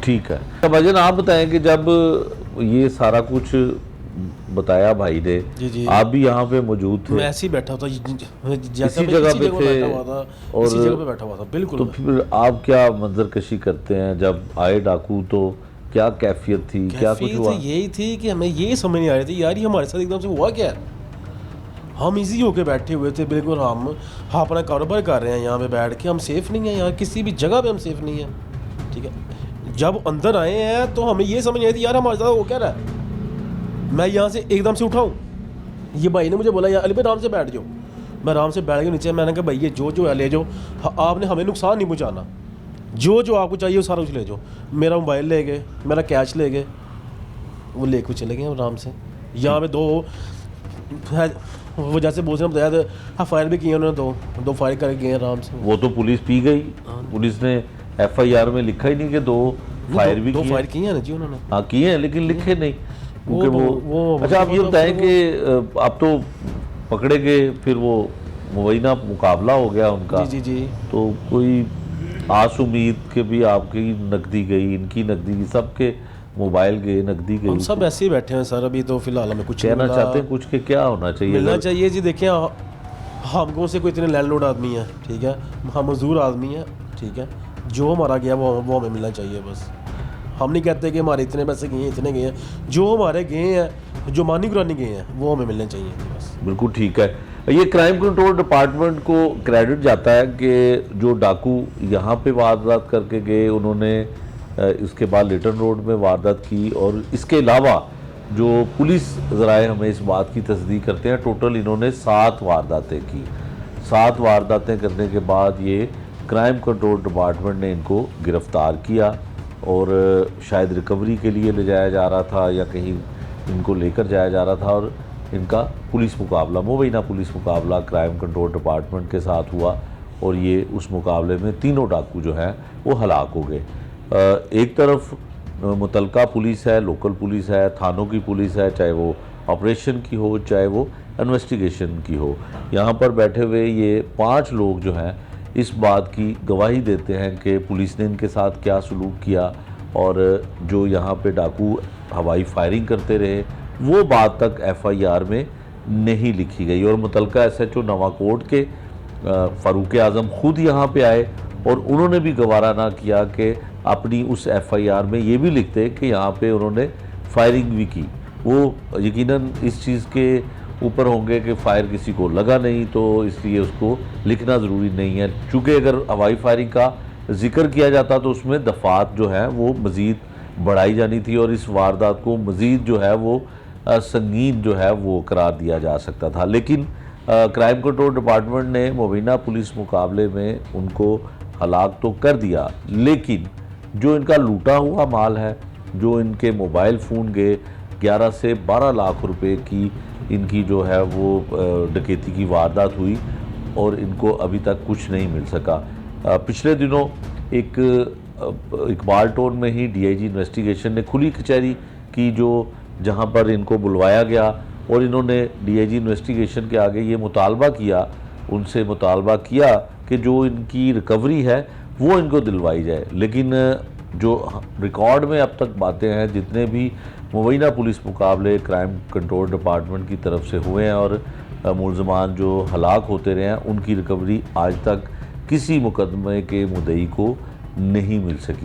ठीक है। तो भाईजान आप बताएं कि जब ये सारा कुछ बताया भाई ने, जी जी, आप भी यहाँ पे मौजूद थे, मैं ऐसे ही बैठा था जैसे इसी मैं जगह इसी पे जगह थे, बैठा हुआ था, और इसी जगह पे बैठा हुआ था बिल्कुल। तो फिर आप क्या मंजर कशी करते हैं जब आए डाकू, तो क्या कैफियत थी, क्या कुछ कैफियत हुआ? यही थी कि हमें ये समझ नहीं आ रही थी यार ये हमारे साथ एकदम से हुआ क्या है। हम इजी होके बैठे हुए थे बिल्कुल, हम अपना कारोबार कर रहे हैं यहाँ पे बैठ के, हम सेफ़ नहीं हैं यार, किसी भी जगह पे हम सेफ़ नहीं हैं। ठीक है, जब अंदर आए हैं तो हमें ये समझ नहीं आई थी यार हमारे साथ वो क्या रहा है। मैं यहाँ से एकदम से उठाऊँ, ये भाई ने मुझे बोला यार अली भाई आराम से बैठ जाओ। मैं आराम से बैठ गया नीचे। मैंने कहा भाई ये जो है ले जाओ, आपने हमें नुकसान नहीं पहुँचाना, जो आपको चाहिए वो सारा कुछ ले जाओ। मेरा मोबाइल ले गए, मेरा कैश ले गए, वो लेके चले गए आराम से। यहाँ पे दो वो जैसे बोल रहे बताया था, हाँ फायर भी किए उन्होंने, दो फायर करके गए आराम से। वो तो पुलिस पी गई, पुलिस ने FIR में लिखा ही नहीं कि 2 फायर भी दो किए। फायर किए हैं ना जी उन्होंने। हाँ किए हैं, लेकिन लिखे नहीं क्योंकि वो अच्छा आप ये बताएं कि आप तो पकड़े गए, फिर वो मुबैना मुकाबला हो गया उनका। जी जी जी, तो कोई आस उम्मीद के भी आपकी नकदी गई, इनकी नकदी गई, सबके मोबाइल गए, नकदी गई। हम सब ऐसे ही बैठे हैं सर, अभी तो फिलहाल हमें कुछ कहना चाहते हैं कुछ कि क्या होना चाहिए? मिलना चाहिए जी। देखिए हमको से कोई इतने लैंडलॉर्ड आदमी है, ठीक है, हम मजदूर आदमी है, ठीक है, जो हमारा गया वो हमें मिलना चाहिए बस। हम नहीं कहते कि हमारे इतने पैसे गए हैं, इतने गए हैं, जो हमारे गए हैं, जो मानी कुरानी गए हैं, वो हमें मिलने चाहिए बस। बिल्कुल ठीक है। ये क्राइम कंट्रोल डिपार्टमेंट को क्रेडिट जाता है कि जो डाकू यहाँ पे वारदात करके गए, उन्होंने इसके बाद लिटन रोड में वारदात की, और इसके अलावा जो पुलिस ज़राए हमें इस बात की तस्दीक करते हैं, टोटल इन्होंने 7 वारदातें की। 7 वारदातें करने के बाद ये क्राइम कंट्रोल डिपार्टमेंट ने इनको गिरफ़्तार किया, और शायद रिकवरी के लिए ले जाया जा रहा था या कहीं इनको लेकर जाया जा रहा था, और इनका पुलिस मुकाबला, मुबैना पुलिस मुकाबला क्राइम कंट्रोल डिपार्टमेंट के साथ हुआ, और ये उस मुकाबले में तीनों डाकू जो हैं वो हलाक हो गए। एक तरफ मुतलका पुलिस है, लोकल पुलिस है, थानों की पुलिस है, चाहे वो ऑपरेशन की हो चाहे वो इन्वेस्टिगेशन की हो। यहाँ पर बैठे हुए ये 5 लोग जो हैं इस बात की गवाही देते हैं कि पुलिस ने इनके साथ क्या सलूक किया, और जो यहाँ पे डाकू हवाई फायरिंग करते रहे वो बात तक FIR में नहीं लिखी गई। और मुतलका SHO नवाकोट के फ़ारूक आज़म ख़ुद यहाँ पे आए, और उन्होंने भी गवारा ना किया कि अपनी उस FIR में ये भी लिखते कि यहाँ पे उन्होंने फायरिंग भी की। वो यकीनन इस चीज़ के ऊपर होंगे कि फ़ायर किसी को लगा नहीं, तो इसलिए उसको लिखना ज़रूरी नहीं है। चूँकि अगर हवाई फायरिंग का ज़िक्र किया जाता तो उसमें दफ़ात जो है वो मज़ीद बढ़ाई जानी थी, और इस वारदात को मज़ीद जो है वो संगीन जो है वो करार दिया जा सकता था। लेकिन क्राइम कंट्रोल डिपार्टमेंट ने मुबैना पुलिस मुकाबले में उनको हलाक तो कर दिया, लेकिन जो इनका लूटा हुआ माल है, जो इनके मोबाइल फ़ोन गए, 11 से 12 लाख रुपए की इनकी जो है वो डकैती की वारदात हुई, और इनको अभी तक कुछ नहीं मिल सका। पिछले दिनों एक इकबाल टाउन में ही DIG इन्वेस्टिगेशन ने खुली कचहरी की, जो जहां पर इनको बुलवाया गया, और इन्होंने DIG इन्वेस्टिगेशन के आगे ये मुतालबा किया, उनसे मुतालबा किया कि जो इनकी रिकवरी है वो इनको दिलवाई जाए। लेकिन जो रिकॉर्ड में अब तक बातें हैं, जितने भी मुबैना पुलिस मुकाबले क्राइम कंट्रोल डिपार्टमेंट की तरफ से हुए हैं और मुलजमान जो हलाक होते रहे हैं, उनकी रिकवरी आज तक किसी मुकदमे के मुद्दई को नहीं मिल सकी।